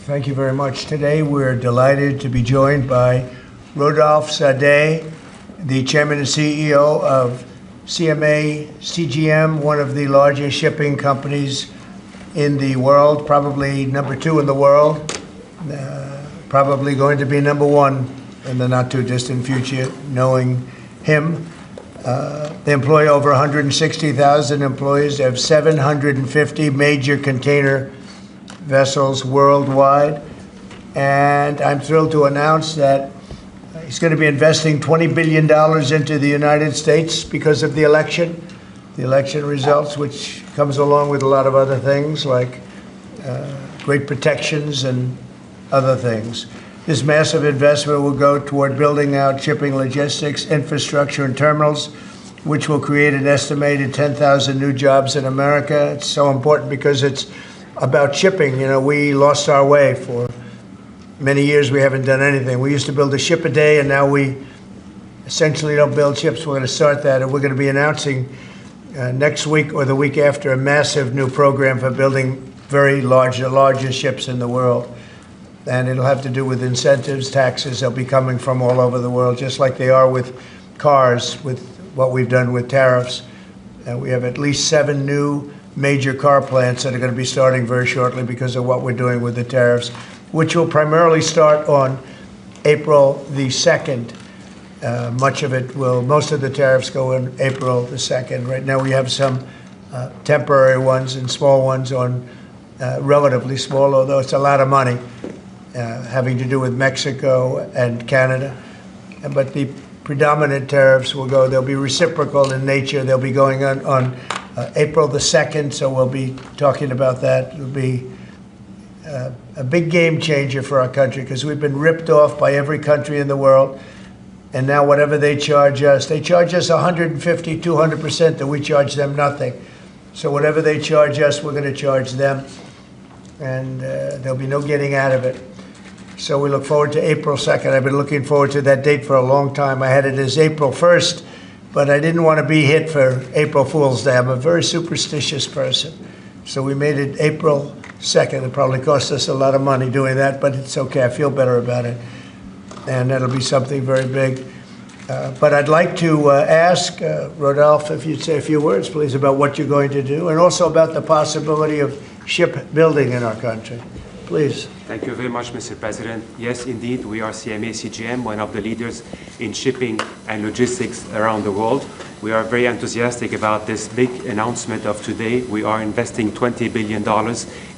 Thank you very much. Today we're delighted to be joined by Rodolphe Sade, the Chairman and CEO of CMA CGM, one of the largest shipping companies in the world, probably number 2 in the world, probably going to be number 1 in the not too distant future, knowing him. They employ over 160,000 employees. They have 750 major container vessels worldwide. And I'm thrilled to announce that he's going to be investing $20 billion into the United States because of the election results, which comes along with a lot of other things like great protections and other things. This massive investment will go toward building out shipping logistics, infrastructure, and terminals, which will create an estimated 10,000 new jobs in America. It's so important because it's about shipping. You know, we lost our way for many years. We haven't done anything. We used to build a ship a day, and now we essentially don't build ships. We're going to start that, and we're going to be announcing next week or the week after a massive new program for building very large, the largest ships in the world. And it'll have to do with incentives, taxes. They'll be coming from all over the world, just like they are with cars, with what we've done with tariffs. And we have at least 7 new major car plants that are going to be starting very shortly because of what we're doing with the tariffs, which will primarily start on April the 2nd. Most of the tariffs go in April the 2nd. Right now we have some temporary ones and small ones on relatively small, although it's a lot of money, having to do with Mexico and Canada. But the predominant tariffs they'll be reciprocal in nature. They'll be going on April the 2nd, so we'll be talking about that. It'll be a big game changer for our country because we've been ripped off by every country in the world. And now whatever they charge us 150, 200%, and we charge them nothing. So whatever they charge us, we're going to charge them. And there'll be no getting out of it. So we look forward to April 2nd. I've been looking forward to that date for a long time. I had it as April 1st, but I didn't want to be hit for April Fool's Day. I'm a very superstitious person. So we made it April 2nd. It probably cost us a lot of money doing that, but it's okay. I feel better about it. And that'll be something very big. But I'd like to ask Rodolphe if you'd say a few words, please, about what you're going to do and also about the possibility of shipbuilding in our country. Please. Thank you very much, Mr. President. Yes, indeed, we are CMA CGM, one of the leaders in shipping and logistics around the world. We are very enthusiastic about this big announcement of today. We are investing $20 billion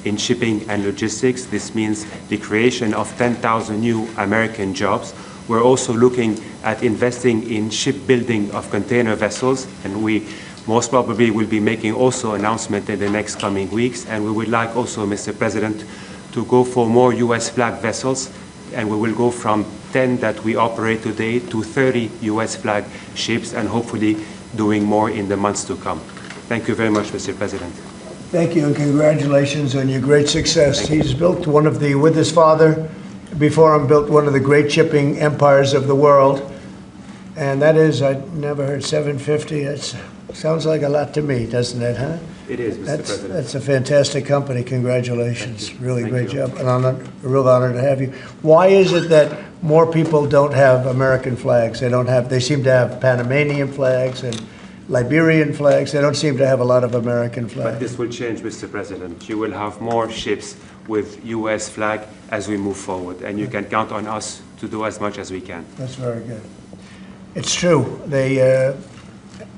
in shipping and logistics. This means the creation of 10,000 new American jobs. We're also looking at investing in shipbuilding of container vessels, and we most probably will be making also announcement in the next coming weeks. And we would like also, Mr. President, to go for more U.S. flag vessels, and we will go from 10 that we operate today to 30 U.S. flag ships, and hopefully doing more in the months to come. Thank you very much, Mr. President. Thank you, and congratulations on your great success. He's built with his father, before him, built one of the great shipping empires of the world. And that is, I never heard 750. It sounds like a lot to me, doesn't it, huh? It is, Mr. President. That's a fantastic company. Congratulations. Really great job. And a real honor to have you. Why is it that more people don't have American flags? They seem to have Panamanian flags and Liberian flags. They don't seem to have a lot of American flags. But this will change, Mr. President. You will have more ships with U.S. flag as we move forward. And you can count on us to do as much as we can. That's very good. It's true.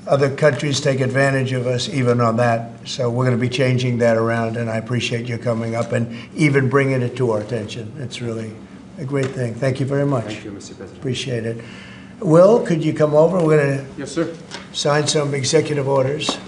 Other countries take advantage of us even on that. So we're going to be changing that around, and I appreciate you coming up and even bringing it to our attention. It's really a great thing. Thank you very much. Thank you, Mr. President. Appreciate it. Will, could you come over? We're going to Yes, sir. sign some executive orders.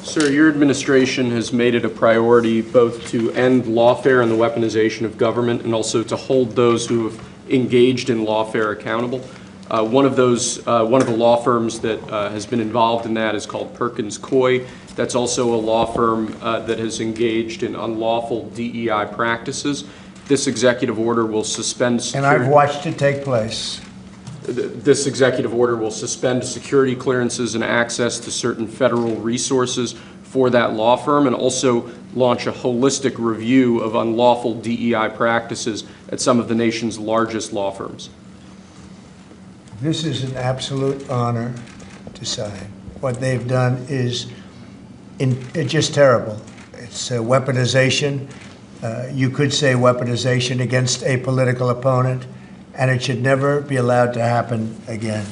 Sir, your administration has made it a priority both to end lawfare and the weaponization of government, and also to hold those who have engaged in lawfare accountable. One of the law firms that has been involved in that is called Perkins Coie. That's also a law firm that has engaged in unlawful DEI practices. This executive order will suspend security. And I've watched it take place. This executive order will suspend security clearances and access to certain federal resources for that law firm, and also launch a holistic review of unlawful DEI practices at some of the nation's largest law firms. This is an absolute honor to sign. What they've done is it's just terrible. It's weaponization. You could say weaponization against a political opponent, and it should never be allowed to happen again.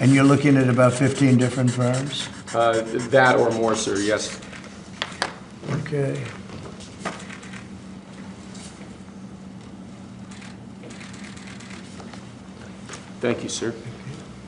And you're looking at about 15 different firms? That or more, sir, yes. Okay. Thank you, sir.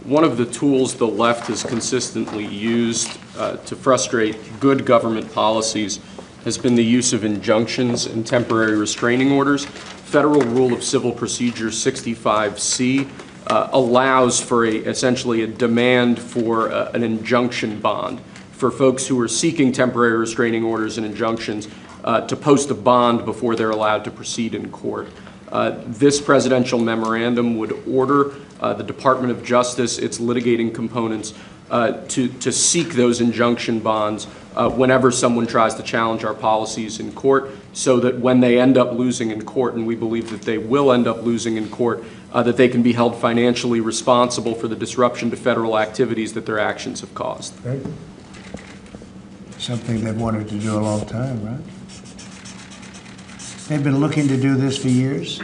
One of the tools the left has consistently used to frustrate good government policies has been the use of injunctions and temporary restraining orders. Federal Rule of Civil Procedure 65C allows for essentially a demand for an injunction bond for folks who are seeking temporary restraining orders and injunctions to post a bond before they're allowed to proceed in court. This presidential memorandum would order the Department of Justice, its litigating components, to seek those injunction bonds whenever someone tries to challenge our policies in court, so that when they end up losing in court, and we believe that they will end up losing in court, that they can be held financially responsible for the disruption to federal activities that their actions have caused. Right. Something they've wanted to do a long time, right? They've been looking to do this for years?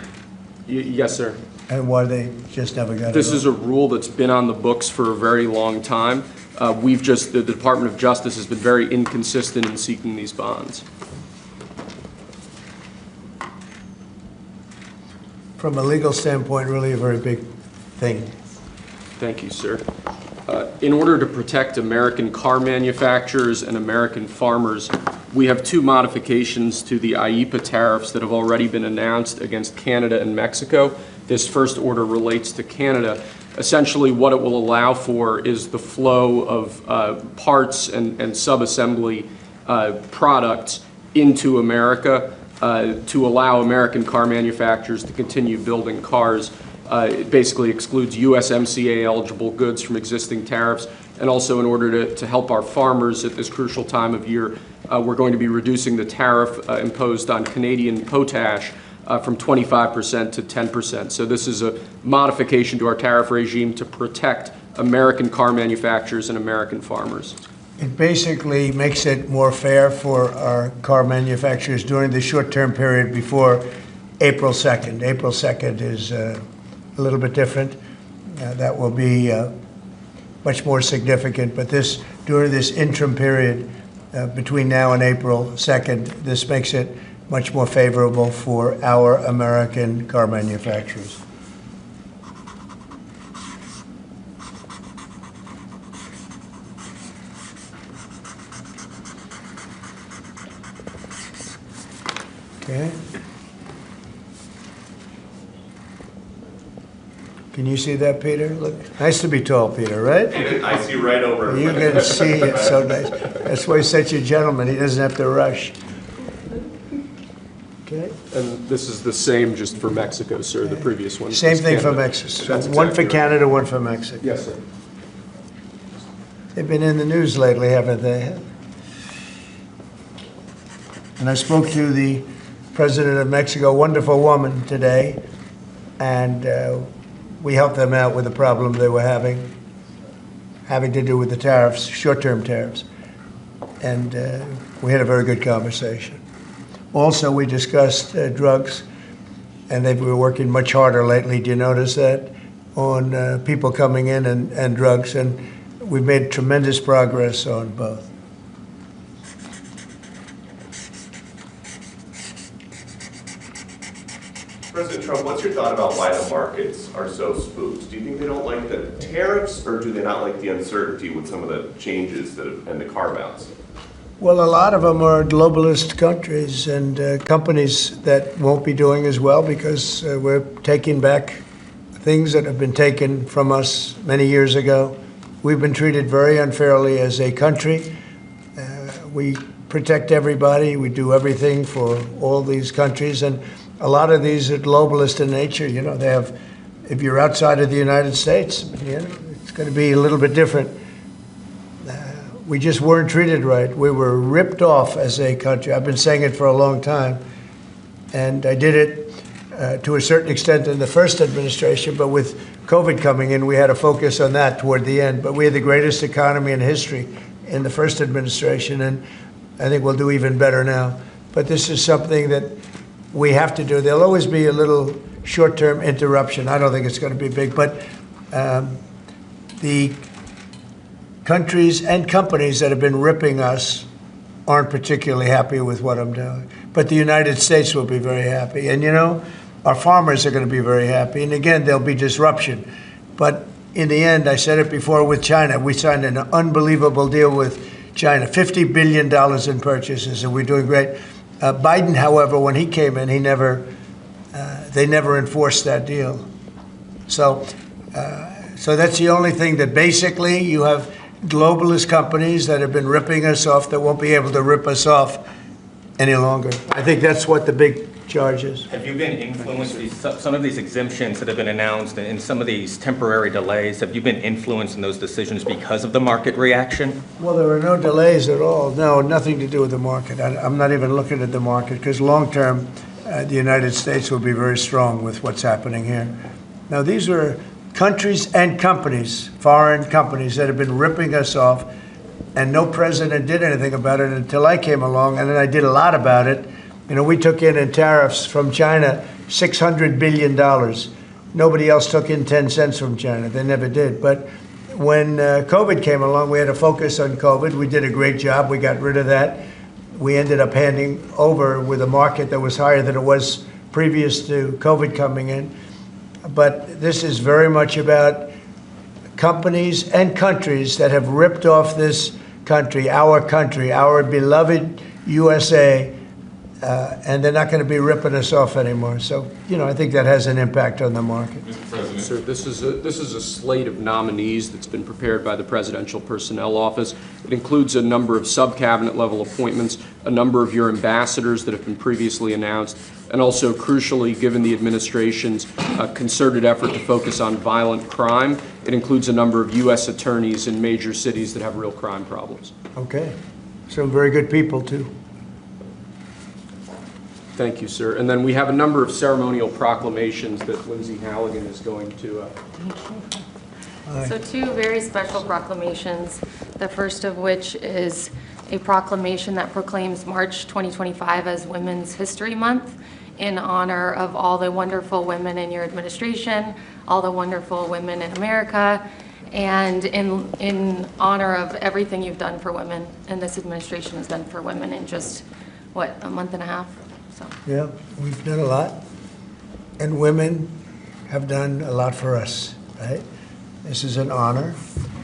Yes, sir. And why they just never got it? This is a rule that's been on the books for a very long time. The Department of Justice has been very inconsistent in seeking these bonds. From a legal standpoint, really a very big thing. Thank you, sir. In order to protect American car manufacturers and American farmers, we have two modifications to the IEEPA tariffs that have already been announced against Canada and Mexico. This first order relates to Canada. Essentially, what it will allow for is the flow of parts and sub-assembly products into America to allow American car manufacturers to continue building cars. It basically excludes USMCA-eligible goods from existing tariffs, and also in order to help our farmers at this crucial time of year, we're going to be reducing the tariff imposed on Canadian potash from 25% to 10%. So this is a modification to our tariff regime to protect American car manufacturers and American farmers. It basically makes it more fair for our car manufacturers during the short-term period before April 2nd. April 2nd is a little bit different. That will be much more significant. But during this interim period between now and April 2nd, this makes it much more favorable for our American car manufacturers. Okay. Can you see that, Peter? Look, nice to be tall, Peter, right? I see right over. You can see it so nice. That's why he's such a gentleman. He doesn't have to rush. Okay. And this is the same just for Mexico, sir, the previous one. Same thing for Mexico. So That's one for exactly right. Canada, one for Mexico. Yes, sir. They've been in the news lately, haven't they? And I spoke to the president of Mexico, wonderful woman, today, and we helped them out with the problem they were having to do with the tariffs, short-term tariffs. And we had a very good conversation. Also, we discussed drugs, and they've been working much harder lately. Do you notice that? On people coming in and drugs, and we've made tremendous progress on both. President Trump, what's your thought about why the markets are so spooked? Do you think they don't like the tariffs, or do they not like the uncertainty with some of the changes and the carve-outs? Well, a lot of them are globalist countries and companies that won't be doing as well because we're taking back things that have been taken from us many years ago. We've been treated very unfairly as a country. We protect everybody. We do everything for all these countries. And a lot of these are globalist in nature. You know, they have if you're outside of the United States, you know, it's going to be a little bit different. We just weren't treated right. We were ripped off as a country. I've been saying it for a long time. And I did it to a certain extent in the first administration, but with COVID coming in, we had to focus on that toward the end. But we had the greatest economy in history in the first administration, and I think we'll do even better now. But this is something that we have to do. There'll always be a little short-term interruption. I don't think it's going to be big, but the countries and companies that have been ripping us aren't particularly happy with what I'm doing. But the United States will be very happy. And, you know, our farmers are going to be very happy. And again, there'll be disruption. But in the end, I said it before with China, we signed an unbelievable deal with China, $50 billion in purchases, and we're doing great. Biden, however, when he came in, they never enforced that deal. So that's the only thing that basically you have globalist companies that have been ripping us off that won't be able to rip us off any longer. I think that's what the big charge is. Have you been influenced, some of these exemptions that have been announced and some of these temporary delays, have you been influenced in those decisions because of the market reaction? Well, there are no delays at all. No, nothing to do with the market. I'm not even looking at the market because long term, the United States will be very strong with what's happening here. Now, these are countries and companies, foreign companies, that have been ripping us off, and no president did anything about it until I came along, and then I did a lot about it. You know, we took in tariffs from China $600 billion. Nobody else took in 10 cents from China. They never did. But when COVID came along, we had to focus on COVID. We did a great job. We got rid of that. We ended up handing over with a market that was higher than it was previous to COVID coming in. But this is very much about companies and countries that have ripped off this country, our beloved USA, and they're not going to be ripping us off anymore. So, you know, I think that has an impact on the market. Sir, this is a slate of nominees that's been prepared by the Presidential Personnel Office. It includes a number of sub-cabinet level appointments, a number of your ambassadors that have been previously announced, and also, crucially, given the administration's concerted effort to focus on violent crime, it includes a number of U.S. attorneys in major cities that have real crime problems. Okay. Some very good people, too. Thank you, sir. And then we have a number of ceremonial proclamations that Lindsay Halligan is going to... So two very special proclamations, the first of which is a proclamation that proclaims March 2025 as Women's History Month in honor of all the wonderful women in your administration, all the wonderful women in America, and in honor of everything you've done for women and this administration has done for women in just, what, a month and a half? So. Yeah, we've done a lot, and women have done a lot for us, right? This is an honor.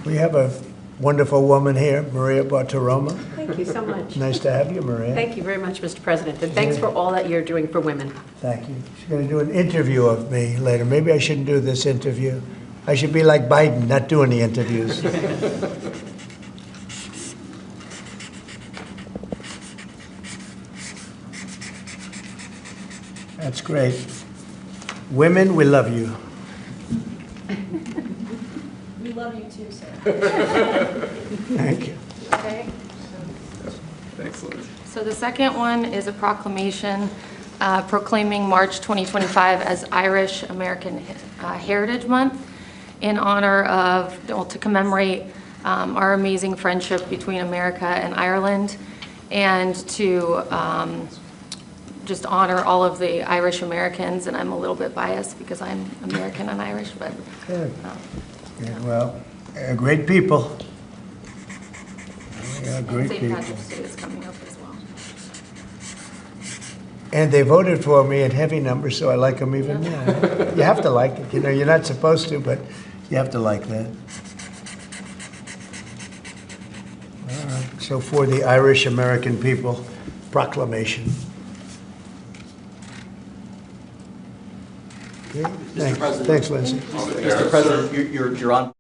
We have a wonderful woman here, Maria Bartiromo. Thank you so much. Nice to have you, Maria. Thank you very much, Mr. President, and thanks for all that you're doing for women. Thank you. She's going to do an interview of me later. Maybe I shouldn't do this interview. I should be like Biden, not do any interviews. That's great. Women, we love you. We love you too, sir. Thank you. Okay. Excellent. So the second one is a proclamation proclaiming March 2025 as Irish American Heritage Month in honor of, well, to commemorate our amazing friendship between America and Ireland, and to just honor all of the Irish Americans. And I'm a little bit biased because I'm American and Irish, but Good. Yeah, well, great people. Yeah, great St. people. Patrick's Day is coming up as well. And they voted for me in heavy numbers, so I like them even more. You have to like it. You know, you're not supposed to, but you have to like that. All right. So for the Irish American people, proclamation. Okay. Thanks. Thanks, Lindsay. Mr. President, you're on.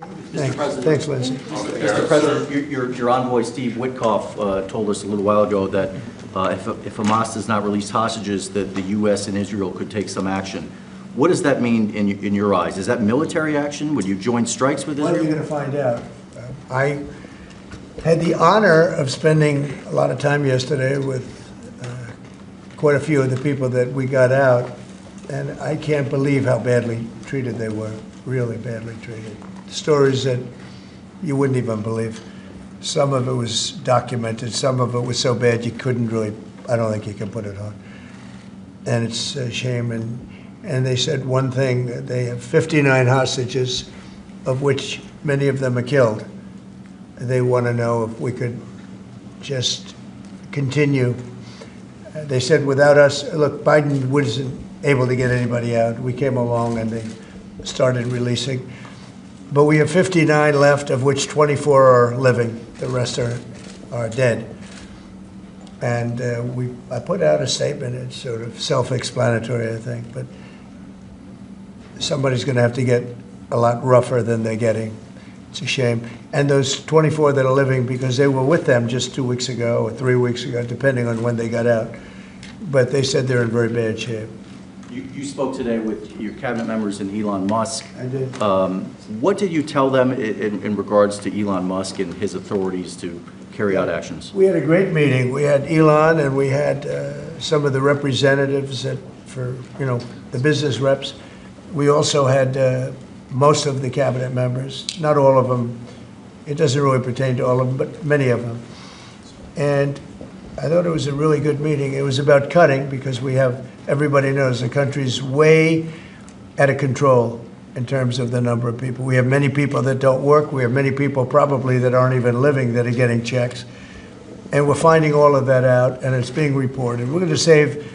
Thanks, Lindsay. Mr. President, your envoy, Steve Witkoff, told us a little while ago that if Hamas does not release hostages, that the U.S. and Israel could take some action. What does that mean in your eyes? Is that military action? Would you join strikes with Israel? Well, you're going to find out. I had the honor of spending a lot of time yesterday with quite a few of the people that we got out, and I can't believe how badly treated they were, really badly treated. Stories that you wouldn't even believe. Some of it was documented, some of it was so bad you couldn't really, I don't think you can put it on. And it's a shame. And they said one thing, they have 59 hostages, of which many of them are killed. They want to know if we could just continue. They said without us, look, Biden wasn't able to get anybody out. We came along and they started releasing. But we have 59 left, of which 24 are living. The rest are dead. And I put out a statement. It's sort of self-explanatory, I think. But somebody's going to have to get a lot rougher than they're getting. It's a shame. And those 24 that are living, because they were with them just 2 weeks ago or 3 weeks ago, depending on when they got out. But they said they're in very bad shape. You spoke today with your cabinet members and Elon Musk. I did. What did you tell them in regards to Elon Musk and his authorities to carry out actions? We had a great meeting. We had Elon and we had some of the representatives for the business reps. We also had most of the cabinet members, not all of them. It doesn't really pertain to all of them, but many of them. And I thought it was a really good meeting. It was about cutting because everybody knows the country's way out of control in terms of the number of people. We have many people that don't work. We have many people probably that aren't even living that are getting checks. And we're finding all of that out, and it's being reported. We're going to save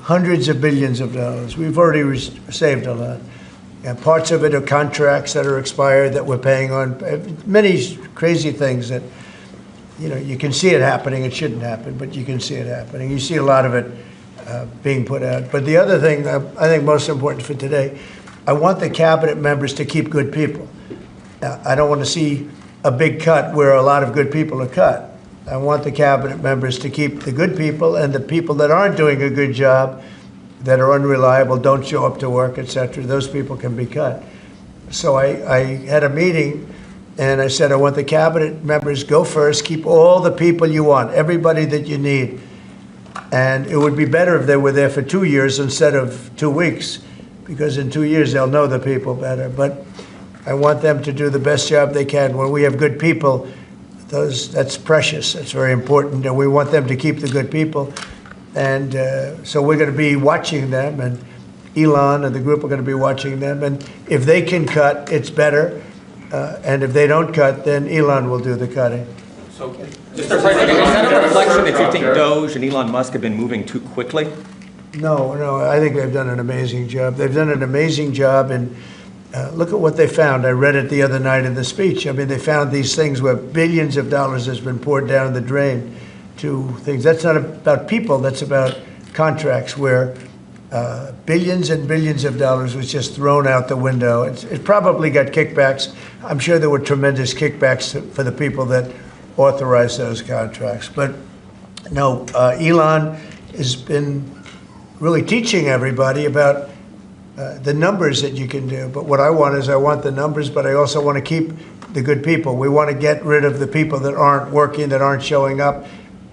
hundreds of billions of dollars. We've already saved a lot. And parts of it are contracts that are expired that we're paying on. Many crazy things that, you can see it happening. It shouldn't happen, but you can see it happening. You see a lot of it being put out. But the other thing I think most important for today, I want the cabinet members to keep good people. I don't want to see a big cut where a lot of good people are cut. I want the cabinet members to keep the good people, and the people that aren't doing a good job, that are unreliable, don't show up to work, etc., those people can be cut. So I had a meeting, and I said, I want the cabinet members, go first, keep all the people you want, everybody that you need. And it would be better if they were there for 2 years instead of 2 weeks, because in 2 years they'll know the people better. But I want them to do the best job they can. When we have good people, that's precious, that's very important, and we want them to keep the good people. And so we're going to be watching them, and Elon and the group are going to be watching them. And if they can cut, it's better. And if they don't cut, then Elon will do the cutting. So, Mr. President, is that a reflection that you think Doge and Elon Musk have been moving too quickly? No, I think they've done an amazing job. They've done an amazing job, and look at what they found. I read it the other night in the speech. I mean, they found these things where billions of dollars has been poured down the drain to things. That's not about people, that's about contracts where billions and billions of dollars was just thrown out the window. It probably got kickbacks. I'm sure there were tremendous kickbacks for the people that authorized those contracts. But no, Elon has been really teaching everybody about the numbers that you can do. But what I want is I want the numbers, but I also want to keep the good people. We want to get rid of the people that aren't working, that aren't showing up,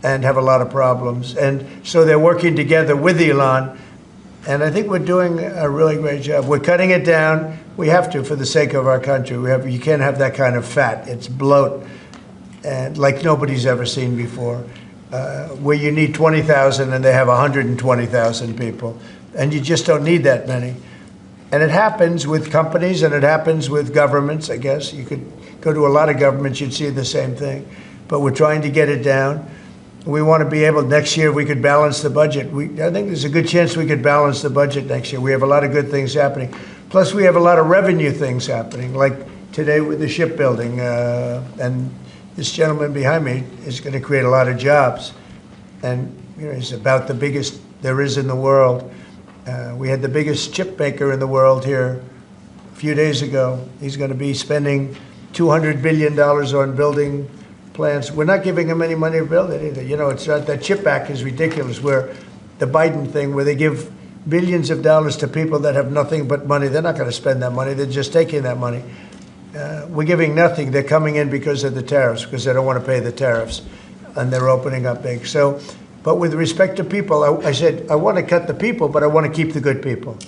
and have a lot of problems. And so they're working together with Elon, and I think we're doing a really great job. We're cutting it down. We have to for the sake of our country. You can't have that kind of fat. It's bloat, and like nobody's ever seen before, where you need 20,000 and they have 120,000 people, and you just don't need that many. And it happens with companies, and it happens with governments, I guess. You could go to a lot of governments, you'd see the same thing. But we're trying to get it down. We want to be able, next year, we could balance the budget. I think there's a good chance we could balance the budget next year. We have a lot of good things happening. Plus, we have a lot of revenue things happening, like today with the shipbuilding. And this gentleman behind me is going to create a lot of jobs. And he's about the biggest there is in the world. We had the biggest chip maker in the world here few days ago. He's going to be spending $200 billion on building plants. We're not giving him any money to build it either. You know, it's not, that CHIP Act is ridiculous, where the Biden thing, where they give billions of dollars to people that have nothing but money. They're not going to spend that money. They're just taking that money. We're giving nothing. They're coming in because of the tariffs, because they don't want to pay the tariffs, and they're opening up big. So, but with respect to people, I said, I want to cut the people, but I want to keep the good people.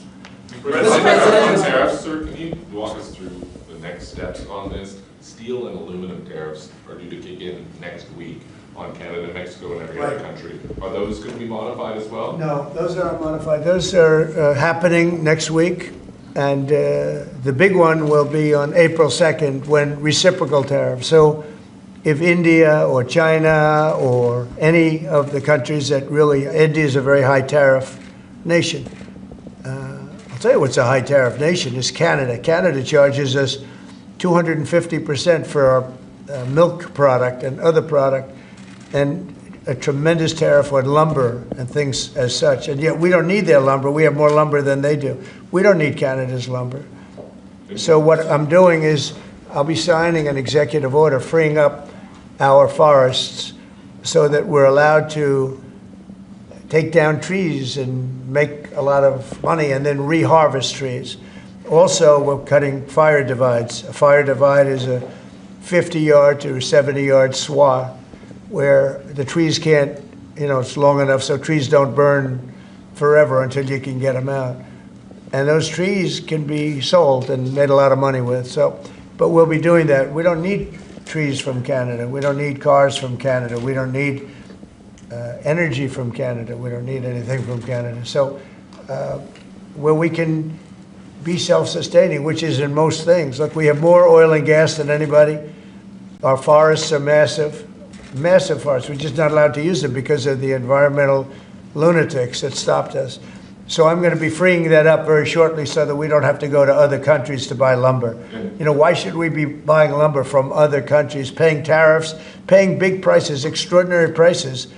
President, tariffs, sir, can you walk us through the next steps on this? Steel and aluminum tariffs are due to kick in next week on Canada, Mexico, and every other country. Are those going to be modified as well? No, those aren't modified. Those are happening next week. And the big one will be on April 2nd when reciprocal tariffs. So if India or China or any of the countries that really, India is a very high tariff nation. I'll tell you what's a high tariff nation is Canada. Canada charges us 250% for our milk product and other product, and a tremendous tariff on lumber and things as such. And yet we don't need their lumber. We have more lumber than they do. We don't need Canada's lumber. So what I'm doing is I'll be signing an executive order freeing up our forests so that we're allowed to take down trees and make a lot of money and then reharvest trees. Also, we're cutting fire divides. A fire divide is a 50-yard to 70-yard swath where the trees can't, you know, it's long enough so trees don't burn forever until you can get them out. And those trees can be sold and made a lot of money with. So, but we'll be doing that. We don't need trees from Canada. We don't need cars from Canada. We don't need energy from Canada. We don't need anything from Canada. So where we can be self-sustaining, which is in most things. Look, we have more oil and gas than anybody. Our forests are massive. Massive forests. We're just not allowed to use them because of the environmental lunatics that stopped us. So I'm going to be freeing that up very shortly so that we don't have to go to other countries to buy lumber. You know, why should we be buying lumber from other countries, paying tariffs, paying big prices, extraordinary prices,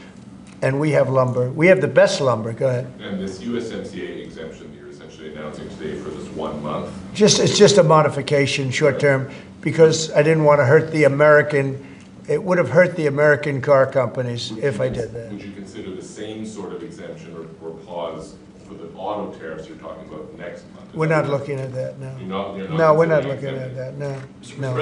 and we have lumber. We have the best lumber. Go ahead. And this USMCA exemption that you're essentially announcing today for this 1 month? It's just a modification, short term, because I didn't want to hurt the American. It would have hurt the American car companies if I did that. Would you consider the same sort of exemption or pause for the auto tariffs you're talking about next month? We're not looking at that, no. You're not No, we're not looking considering at that, no. No.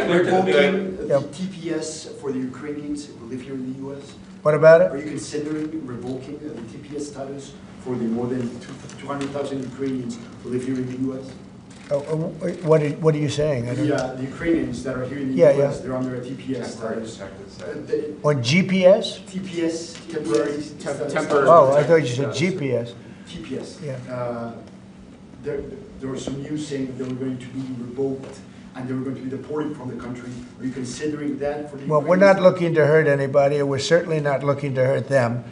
Revoking Yep. TPS for the Ukrainians who live here in the U.S.? What about Are it? you considering revoking the TPS status for the more than 200,000 Ukrainians who live here in the U.S.? What are you saying? I don't- The Ukrainians that are here in the Yeah, U.S., yeah. they're under a TPS status. On GPS? TPS, temporary status. temporary- Oh, I thought you said GPS. TPS. Yeah. There was some news saying that they were going to be revoked and they were going to be deported from the country. Are you considering that for the Well, we're Ukrainians? not looking to hurt anybody, and we're certainly not looking to hurt them.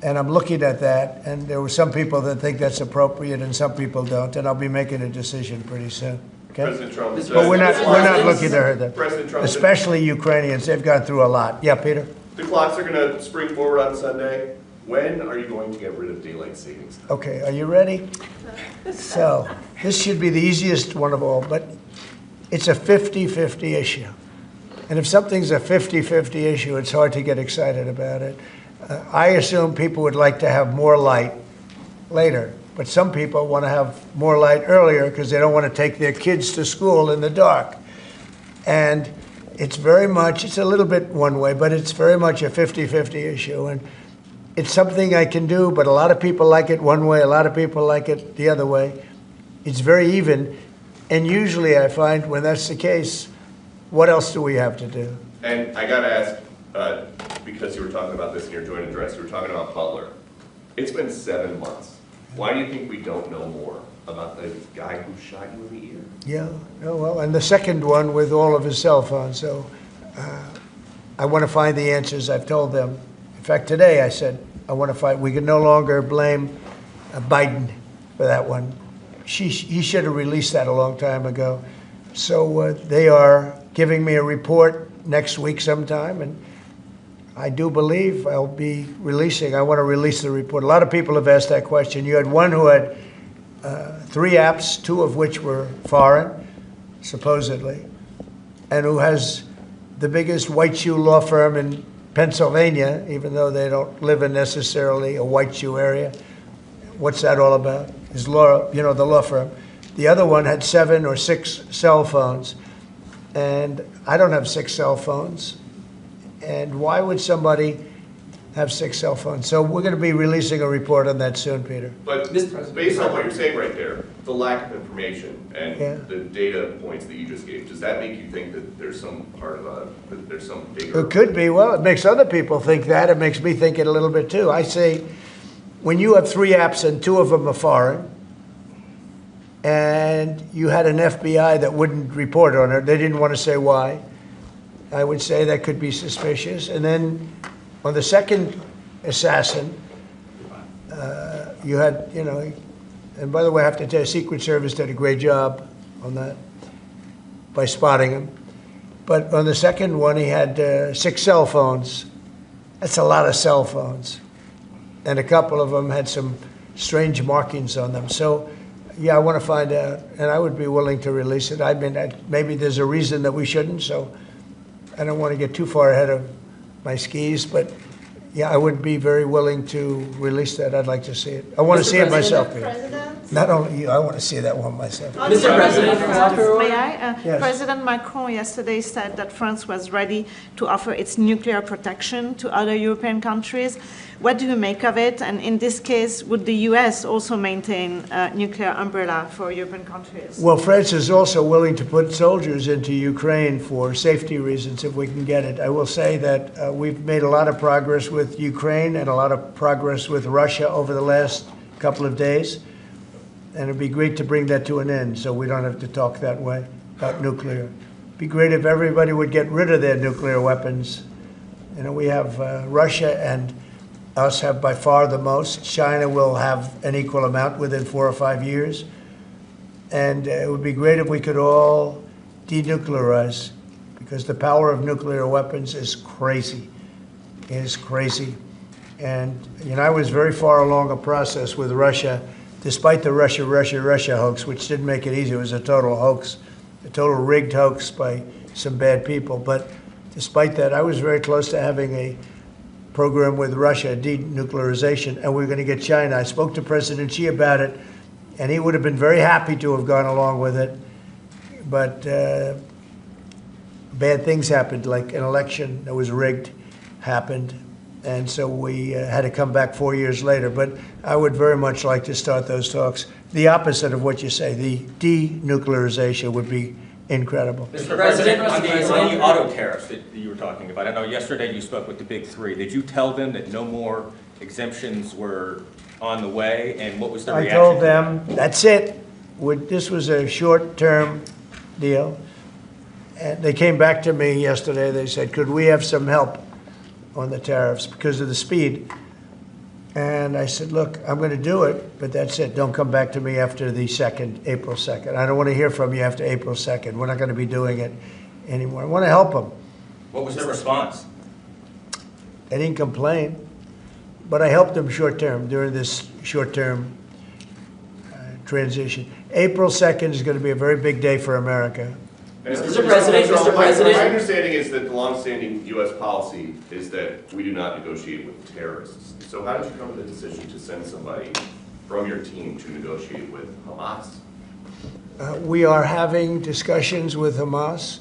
And I'm looking at that, and there were some people that think that's appropriate and some people don't, and I'll be making a decision pretty soon. Okay? President Trump. But we're not looking to hurt them. President Trump. Especially Ukrainians. They've gone through a lot. Yeah, Peter? The clocks are going to spring forward on Sunday. When are you going to get rid of daylight savings time? Okay, are you ready? So, this should be the easiest one of all, but it's a 50-50 issue. And if something's a 50-50 issue, it's hard to get excited about it. I assume people would like to have more light later, but some people want to have more light earlier because they don't want to take their kids to school in the dark. And it's a little bit one way, but it's very much a 50-50 issue. And it's something I can do, but a lot of people like it one way, a lot of people like it the other way. It's very even. And usually I find when that's the case, what else do we have to do? And I got to ask, because you were talking about this in your joint address, you were talking about Butler. It's been 7 months. Why do you think we don't know more about the guy who shot you in the ear? Yeah, oh, well, and the second one with all of his cell phones. So I want to find the answers. I've told them. In fact, today I said, I want to find, we can no longer blame Biden for that one. He should have released that a long time ago. So they are giving me a report next week sometime, and I do believe I'll be releasing. I want to release the report. A lot of people have asked that question. You had one who had 3 apps, 2 of which were foreign, supposedly, and who has the biggest white shoe law firm in Pennsylvania, even though they don't live in necessarily a white shoe area. What's that all about? His law, the law firm. The other one had 7 or 6 cell phones, and I don't have 6 cell phones. And why would somebody have 6 cell phones? So we're going to be releasing a report on that soon, Peter. But based on what you're saying right there, the lack of information and Yeah. the data points that you just gave, does that make you think that there's some part of that there's some bigger? It could be. Well, it makes other people think that. It makes me think it a little bit too. I say, when you have 3 apps and 2 of them are foreign, and you had an FBI that wouldn't report on it, they didn't want to say why, I would say that could be suspicious. And then on the second assassin, you had, and by the way, I have to tell you, Secret Service did a great job on that by spotting him. But on the second one, he had 6 cell phones. That's a lot of cell phones. And a couple of them had some strange markings on them. So, yeah, I want to find out, and I would be willing to release it. I mean, maybe there's a reason that we shouldn't, so I don't want to get too far ahead of my skis, but yeah, I would be very willing to release that. I'd like to see it. I want to see it myself, Peter. Not only you, I want to see that one myself. Mr. President, May I? Yes. President Macron yesterday said that France was ready to offer its nuclear protection to other European countries. What do you make of it? And in this case, would the US also maintain a nuclear umbrella for European countries? Well, France is also willing to put soldiers into Ukraine for safety reasons if we can get it. I will say that we've made a lot of progress with Ukraine and a lot of progress with Russia over the last couple of days. And it'd be great to bring that to an end so we don't have to talk that way about nuclear. It'd be great if everybody would get rid of their nuclear weapons. We have Russia and us have by far the most. China will have an equal amount within 4 or 5 years. And it would be great if we could all denuclearize, because the power of nuclear weapons is crazy. It is crazy. And I was very far along a process with Russia, despite the Russia hoax, which didn't make it easy. It was a total hoax, a total rigged hoax by some bad people. But despite that, I was very close to having a program with Russia, denuclearization, and we were going to get China. I spoke to President Xi about it, and he would have been very happy to have gone along with it. But bad things happened, like an election that was rigged happened. And so we had to come back 4 years later. But I would very much like to start those talks. The opposite of what you say, the denuclearization would be incredible. Mr. President, on the auto tariffs that you were talking about, I know yesterday you spoke with the big 3. Did you tell them that no more exemptions were on the way, and what was the reaction? I told them, that's it. This was a short-term deal. And they came back to me yesterday. They said, could we have some help on the tariffs because of the speed? And I said, look, I'm going to do it, but that's it. Don't come back to me after the April 2nd. I don't want to hear from you after April 2nd. We're not going to be doing it anymore. I want to help them. What was their response? They didn't complain, but I helped them short-term during this short-term transition. April 2nd is going to be a very big day for America. Mr. President, My understanding is that the longstanding U.S. policy is that we do not negotiate with terrorists. So how did you come to the decision to send somebody from your team to negotiate with Hamas? We are having discussions with Hamas.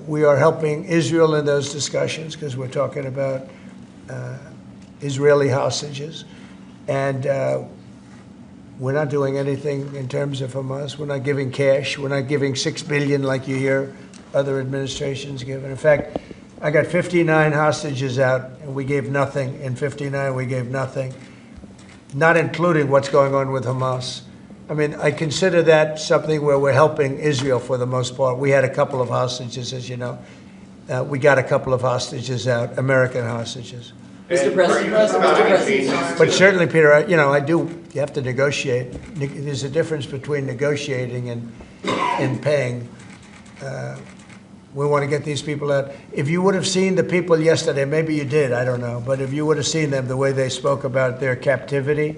We are helping Israel in those discussions because we're talking about Israeli hostages. And we're not doing anything in terms of Hamas. We're not giving cash. We're not giving $6 billion like you hear other administrations give. And in fact, I got 59 hostages out, and we gave nothing. In 59, we gave nothing, not including what's going on with Hamas. I mean, I consider that something where we're helping Israel for the most part. We had a couple of hostages, as you know. We got a couple of hostages out, American hostages. Mr. President. But certainly, Peter, you have to negotiate. There's a difference between negotiating and paying. We want to get these people out. If you would have seen the people yesterday, maybe you did, I don't know, but if you would have seen them, the way they spoke about their captivity,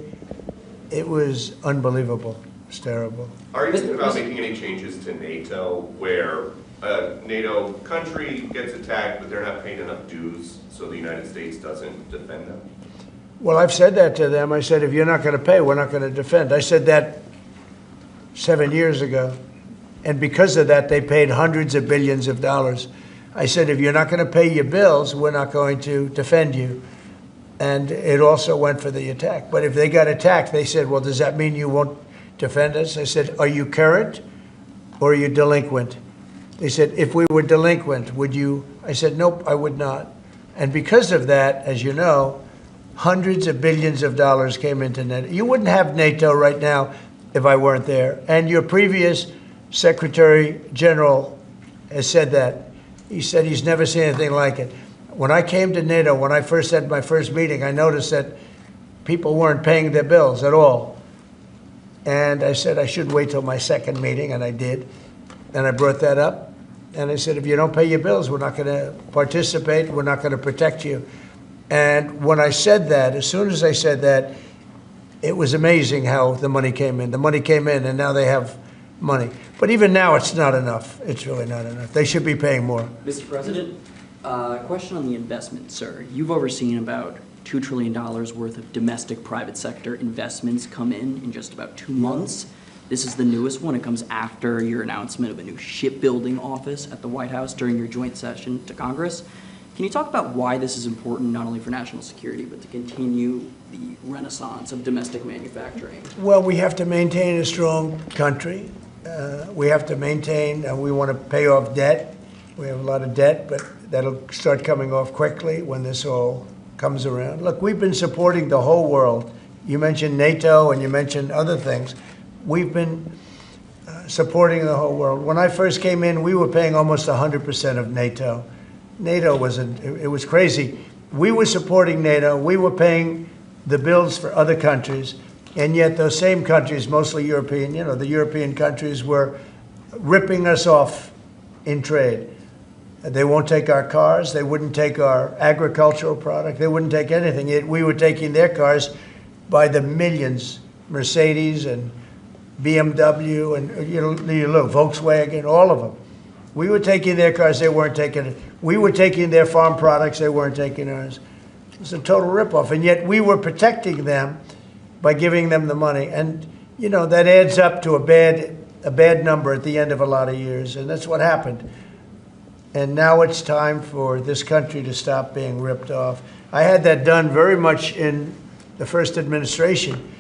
it was unbelievable. It's terrible. Are you thinking about making any changes to NATO where a NATO country gets attacked, but they're not paying enough dues, so the United States doesn't defend them? Well, I've said that to them. I said, if you're not going to pay, we're not going to defend. I said that 7 years ago. And because of that, they paid hundreds of billions of dollars. I said, if you're not going to pay your bills, we're not going to defend you. And it also went for the attack. But if they got attacked, they said, well, does that mean you won't defend us? I said, are you current or are you delinquent? They said, if we were delinquent, would you? I said, nope, I would not. And because of that, as you know, hundreds of billions of dollars came into NATO. You wouldn't have NATO right now if I weren't there. And your previous Secretary General has said that. He said he's never seen anything like it. When I came to NATO, when I first had my first meeting, I noticed that people weren't paying their bills at all. And I said I should wait till my second meeting, and I did. And I brought that up. And I said, if you don't pay your bills, we're not going to participate, we're not going to protect you. And when I said that, as soon as I said that, it was amazing how the money came in. The money came in, and now they have money. But even now, it's not enough. It's really not enough. They should be paying more. Mr. President, question on the investment, sir. You've overseen about $2 trillion worth of domestic private sector investments come in just about 2 months. This is the newest one. It comes after your announcement of a new shipbuilding office at the White House during your joint session to Congress. Can you talk about why this is important, not only for national security, but to continue the renaissance of domestic manufacturing? Well, we have to maintain a strong country. We have to maintain, we want to pay off debt. We have a lot of debt, but that'll start coming off quickly when this all comes around. Look, we've been supporting the whole world. You mentioned NATO and you mentioned other things. We've been supporting the whole world. When I first came in, we were paying almost 100% of NATO. NATO it was crazy. We were supporting NATO. We were paying the bills for other countries. And yet those same countries, mostly European, the European countries were ripping us off in trade. They won't take our cars. They wouldn't take our agricultural product. They wouldn't take anything. Yet we were taking their cars by the millions, Mercedes and BMW and Volkswagen, all of them. We were taking their cars, they weren't taking it. We were taking their farm products, they weren't taking ours. It was a total ripoff, and yet we were protecting them by giving them the money. And that adds up to a bad number at the end of a lot of years, and that's what happened. And now it's time for this country to stop being ripped off. I had that done very much in the first administration.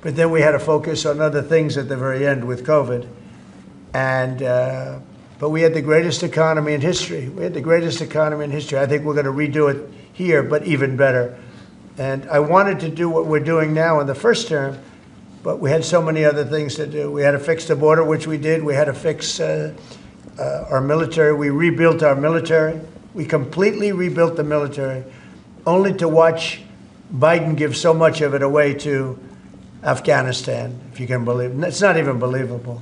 But then we had to focus on other things at the very end with COVID. But we had the greatest economy in history. We had the greatest economy in history. I think we're going to redo it here, but even better. And I wanted to do what we're doing now in the first term, but we had so many other things to do. We had to fix the border, which we did. We had to fix our military. We rebuilt our military. We completely rebuilt the military, only to watch Biden give so much of it away to Afghanistan, if you can believe it. It's not even believable.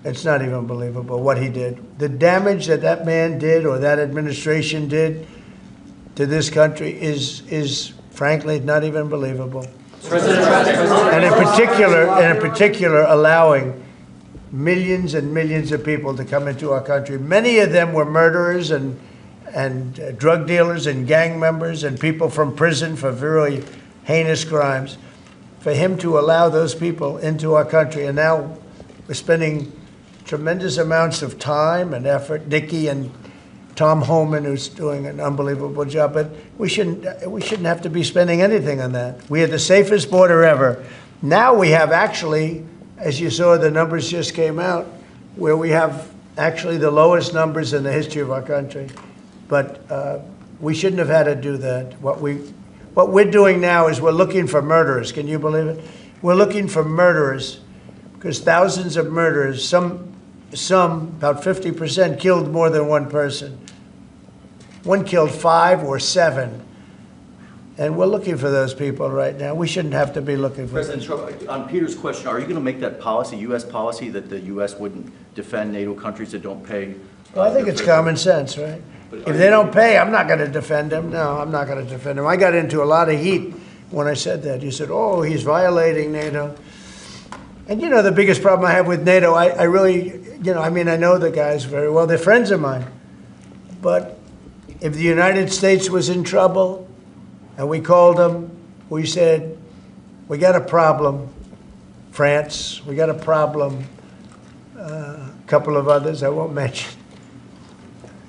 It's not even believable what he did. The damage that man did or that administration did to this country is frankly not even believable. And in particular, allowing millions and millions of people to come into our country. Many of them were murderers and drug dealers and gang members and people from prison for very heinous crimes. For him to allow those people into our country, and now we're spending tremendous amounts of time and effort. Nikki and Tom Homan, who's doing an unbelievable job, but we shouldn't have to be spending anything on that. We had the safest border ever. Now we have actually, as you saw, the numbers just came out, where we have actually the lowest numbers in the history of our country. But we shouldn't have had to do that. What we're doing now is we're looking for murderers. Can you believe it? We're looking for murderers because thousands of murderers, some about 50%, killed more than one person. One killed 5 or 7. And we're looking for those people right now. We shouldn't have to be looking for President Trump, on Peter's question, are you going to make that policy, U.S. policy, that the U.S. wouldn't defend NATO countries that don't pay? Well, I think it's common sense, right? If they don't pay, I'm not going to defend them. No, I'm not going to defend them. I got into a lot of heat when I said that. You said, oh, he's violating NATO. And you know, the biggest problem I have with NATO, I really, you know, I mean, I know the guys very well. They're friends of mine. But if the United States was in trouble and we called them, we said, we got a problem, France, we got a problem, a couple of others I won't mention.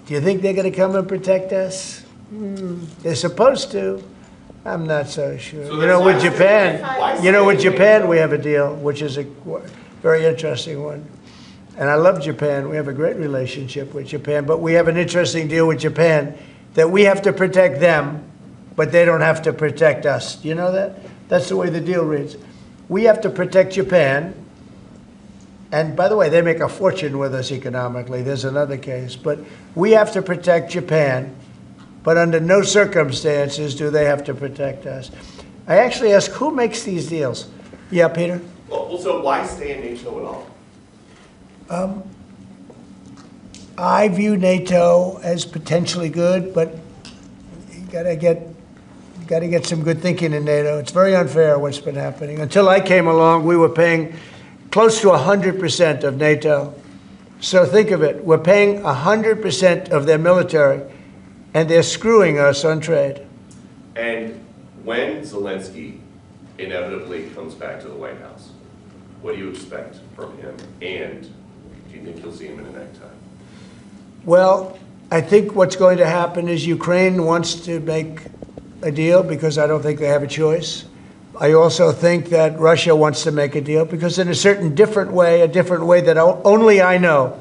Do you think they're going to come and protect us? They're supposed to. I'm not so sure. So You know, with Japan, with say Japan we have a deal, which is a very interesting one. And I love Japan. We have a great relationship with Japan, but we have an interesting deal with Japan that we have to protect them, but they don't have to protect us. Do you know that? That's the way the deal reads. We have to protect Japan. And by the way, they make a fortune with us economically. There's another case. But we have to protect Japan, but under no circumstances do they have to protect us. I actually ask, who makes these deals? Yeah, Peter? Well, so why stay in NATO at all? I view NATO as potentially good, but you gotta get some good thinking in NATO. It's very unfair what's been happening. Until I came along, we were paying close to 100% of NATO. So think of it, we're paying 100% of their military, and they're screwing us on trade. And when Zelensky inevitably comes back to the White House, what do you expect from him? And do you think you'll see him in a necktie? Well, I think what's going to happen is Ukraine wants to make a deal because I don't think they have a choice. I also think that Russia wants to make a deal because in a different way that only I know,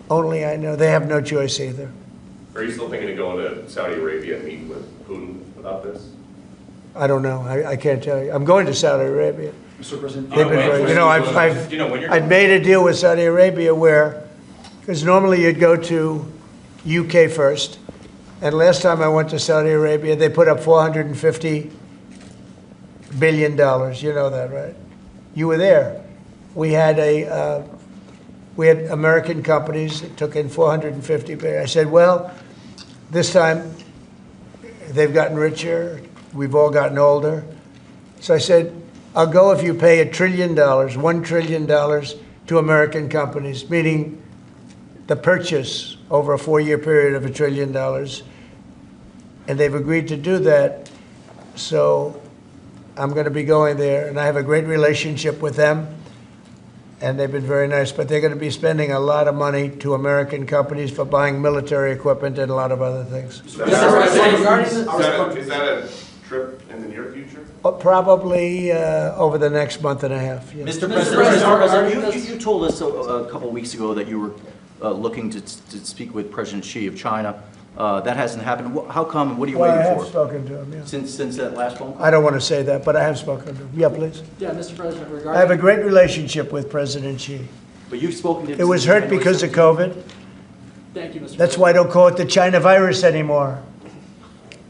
they have no choice either. Are you still thinking of going to Saudi Arabia and meeting with Putin about this? I don't know. I can't tell you. I'm going to Saudi Arabia. Mr. President, They've been very, I've made a deal with Saudi Arabia where, because normally you'd go to UK first, and last time I went to Saudi Arabia, they put up $450 billion. You know that, right? You were there. We had American companies that took in $450 billion. I said, well, this time they've gotten richer. We've all gotten older. So I said, I'll go if you pay $1 trillion, $1 trillion to American companies, meaning the purchase over a 4-year period of $1 trillion. And they've agreed to do that. So I'm going to be going there, and I have a great relationship with them, and they've been very nice. But they're going to be spending a lot of money to American companies for buying military equipment and a lot of other things. Is that a trip in the near future? Probably over the next month and a half. Yeah. Mr. President, you told us a couple weeks ago that you were looking to speak with President Xi of China. That hasn't happened. How come, and what are you waiting for? I have spoken to him, yeah. Since that last phone call? I don't want to say that, but I have spoken to him. Yeah, please. Yeah, Mr. President, regarding... I have a great relationship with President Xi. But you've spoken to him. It was hurt because of COVID. Thank you, Mr. President. That's why I don't call it the China virus anymore.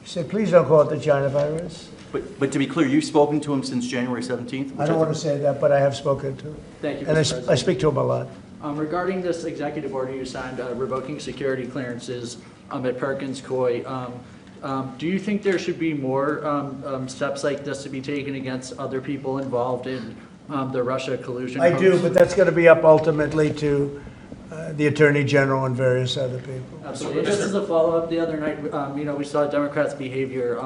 He said, please don't call it the China virus. But to be clear, you've spoken to him since January 17th? I don't want to say that, but I have spoken to him. Thank you, Mr. And President. I speak to him a lot. Regarding this executive order you signed revoking security clearances at Perkins Coie, do you think there should be more steps like this to be taken against other people involved in the Russia collusion? I do, but that's going to be up ultimately to the Attorney General and various other people. Absolutely. Just as a follow-up, the other night, we saw Democrats' behavior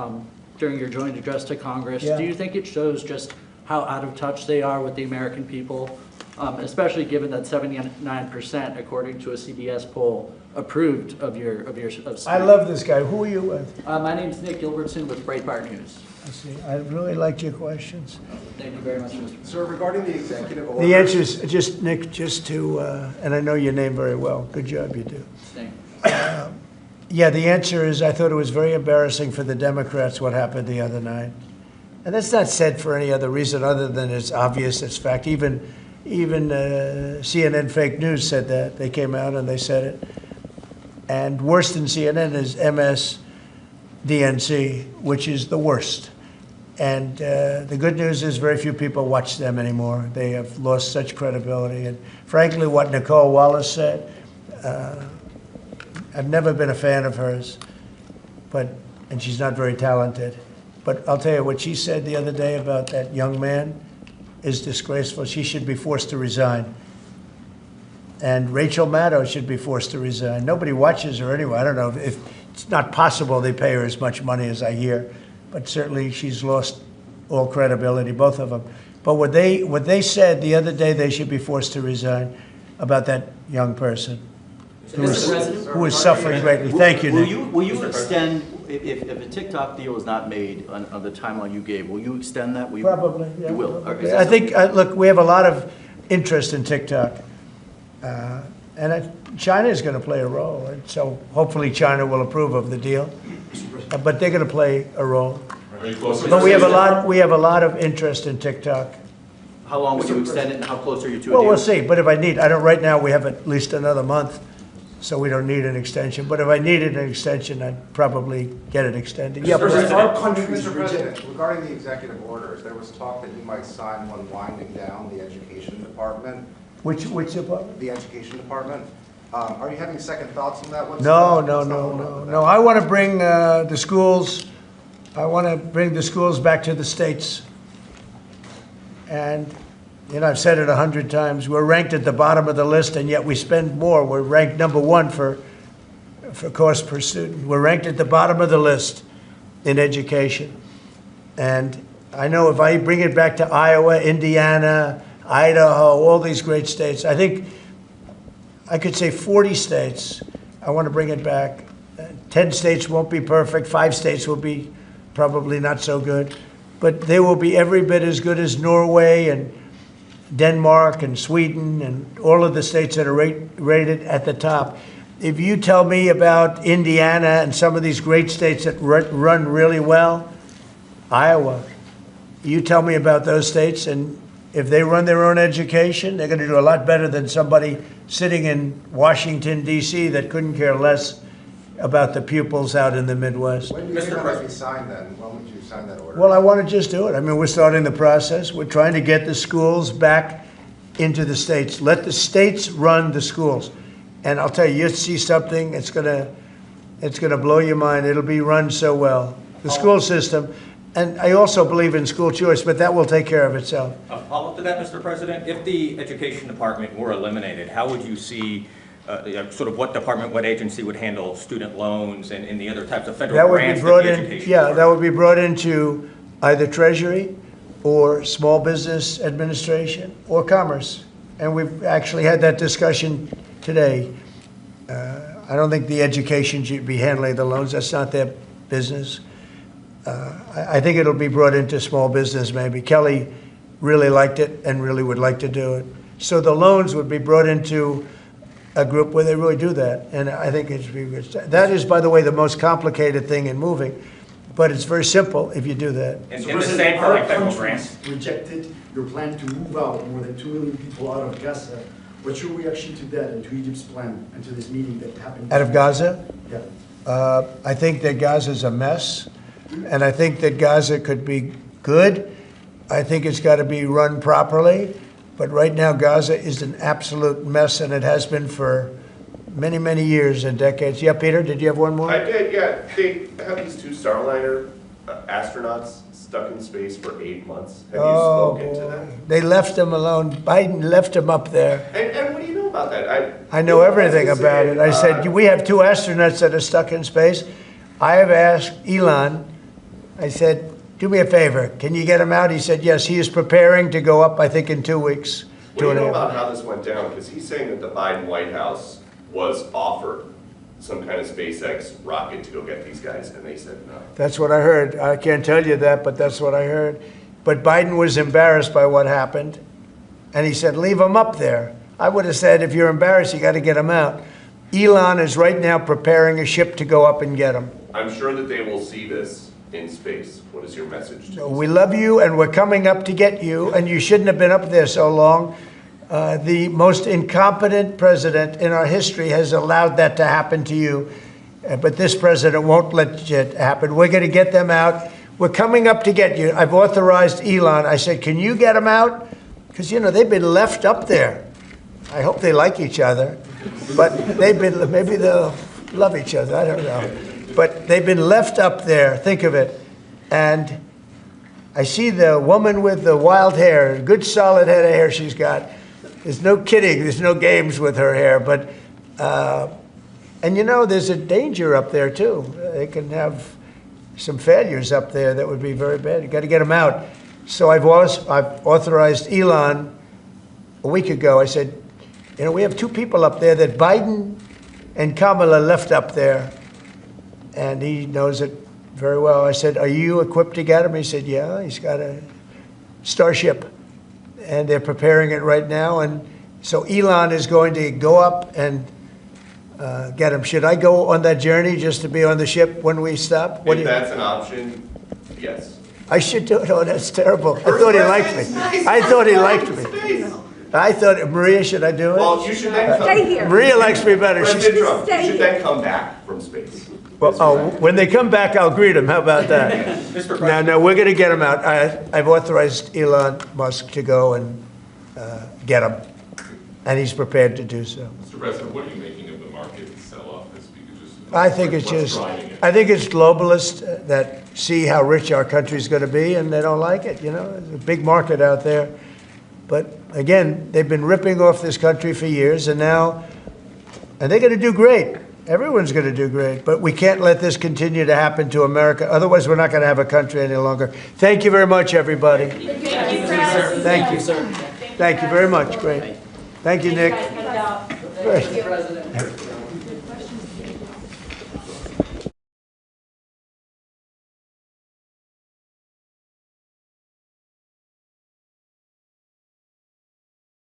during your joint address to Congress. Yeah. Do you think it shows just how out of touch they are with the American people, especially given that 79%, according to a CBS poll, approved of your speech? I love this guy. Who are you with? My name's Nick Gilbertson with Breitbart News. I see. I really liked your questions. Thank you very much, Mr. President. Sir, regarding the executive order. The answer is just, Nick, just to, and I know your name very well. Good job, you do. Thank you. Yeah, the answer is I thought it was very embarrassing for the Democrats what happened the other night. And that's not said for any other reason other than it's obvious, it's fact. Even CNN fake news said that. They came out and they said it. And worse than CNN is MSDNC, which is the worst. And the good news is very few people watch them anymore. They have lost such credibility. And frankly, what Nicole Wallace said, I've never been a fan of hers, and she's not very talented. But I'll tell you what she said the other day about that young man, is disgraceful. She should be forced to resign. And Rachel Maddow should be forced to resign. Nobody watches her anyway. I don't know if it's not possible they pay her as much money as I hear, but certainly she's lost all credibility, both of them. But what they said the other day, they should be forced to resign about that young person who is suffering greatly. Thank you, Nick. Will you extend, if a TikTok deal is not made on the timeline you gave, will you extend that? Probably, yeah. You will? I think, look, we have a lot of interest in TikTok. And China is going to play a role. And so hopefully China will approve of the deal. But they're going to play a role. But we have a lot of interest in TikTok. How long will you extend it, and how close are you to a deal? Well, we'll see. But if I need, right now we have at least another month, so we don't need an extension. But if I needed an extension, I'd probably get it extended. Yeah, Our countries Mr. reject. President, regarding the executive orders, there was talk that you might sign one winding down the education department. Which department? The education department. Are you having second thoughts on that? No. I want to bring the schools. I want to bring the schools back to the states. And I've said it 100 times. We're ranked at the bottom of the list, and yet we spend more. We're ranked #1 for cost per student. We're ranked at the bottom of the list in education. And I know if I bring it back to Iowa, Indiana, Idaho, all these great states, I think I could say 40 states. I want to bring it back. 10 states won't be perfect. 5 states will be probably not so good. But they will be every bit as good as Norway and Denmark and Sweden and all of the states that are rated at the top. If you tell me about Indiana and some of these great states that run really well, Iowa, you tell me about those states, and if they run their own education, they're going to do a lot better than somebody sitting in Washington, D.C. that couldn't care less about the pupils out in the Midwest. When do you think that might be signed then? When would you sign that order? Well, I want to just do it. I mean, we're starting the process. We're trying to get the schools back into the states. Let the states run the schools. And I'll tell you, you'll see something, it's gonna blow your mind. It'll be run so well. The school system. And I also believe in school choice, but that will take care of itself. A follow-up to that, Mr. President, if the education department were eliminated, how would you see, sort of what department, what agency would handle student loans and the other types of federal grants that the education department? That would be brought into either Treasury or Small Business Administration or Commerce. And we've actually had that discussion today. I don't think the education should be handling the loans. That's not their business. I think it'll be brought into small business maybe. Kelly really liked it and really would like to do it. So the loans would be brought into a group where they really do that. And I think it should be good. That is, by the way, the most complicated thing in moving. But it's very simple if you do that. And So the same for like federal countries grants? rejected your plan to move out more than 2 million people out of Gaza. What's your reaction to that and to Egypt's plan and to this meeting that happened? Out of Gaza? Yeah. I think that Gaza's a mess. And I think that Gaza could be good. I think it's got to be run properly. But right now, Gaza is an absolute mess, and it has been for many, many years and decades. Yeah, Peter, did you have one more? I did, yeah. They have these 2 Starliner astronauts stuck in space for 8 months. Have you spoken to them? They left them alone. Biden left them up there. And what do you know about that? I know everything about it. I said, we have 2 astronauts that are stuck in space. I have asked Elon, I said, do me a favor, can you get him out? He said, yes, he is preparing to go up, I think, in 2 weeks. What do you know about how this went down? Because he's saying that the Biden White House was offered some kind of SpaceX rocket to go get these guys, and they said no. That's what I heard. I can't tell you that, but that's what I heard. But Biden was embarrassed by what happened, and he said, leave them up there. I would have said, if you're embarrassed, you got to get them out. Elon is right now preparing a ship to go up and get them. I'm sure that they will see this in space. What is your message to We love you, and we're coming up to get you, and you shouldn't have been up there so long. The most incompetent president in our history has allowed that to happen to you, but this president won't let it happen. We're going to get them out. We're coming up to get you. I've authorized Elon. I said, can you get them out? Because, they've been left up there. I hope they like each other, but maybe they'll love each other. I don't know. But they've been left up there. Think of it. And I see the woman with the wild hair, good solid head of hair she's got. There's no kidding, there's no games with her hair, but, and you know, there's a danger up there too. They can have some failures up there that would be very bad. You got to get them out. So I've authorized Elon a week ago. I said, you know, we have two people up there that Biden and Kamala left up there, and he knows it very well. I said, are you equipped to get him? He said, yeah, he's got a Starship, and they're preparing it right now. And so Elon is going to go up and get him. Should I go on that journey just to be on the ship when we stop? If that's an option, yes. I should do it. Oh, that's terrible. I thought he liked me. I thought he liked me. I thought, Maria, should I do it? Well, you should then Stay here. Maria likes me better. President Trump, you should then come back from space. Well, oh, when they come back, I'll greet them. How about that? No, we're going to get him out. I've authorized Elon Musk to go and get him, and he's prepared to do so. Mr. President, what are you making of the market sell-off this week? I think it's I think it's globalists that see how rich our country's going to be, and they don't like it. You know, there's a big market out there. But again, they've been ripping off this country for years, and now, and they're going to do great. Everyone's going to do great, but we can't let this continue to happen to America. Otherwise, we're not going to have a country any longer. Thank you very much, everybody. Thank you, President. Thank you, sir. Thank you very much. Great. Thank you, Nick. Great.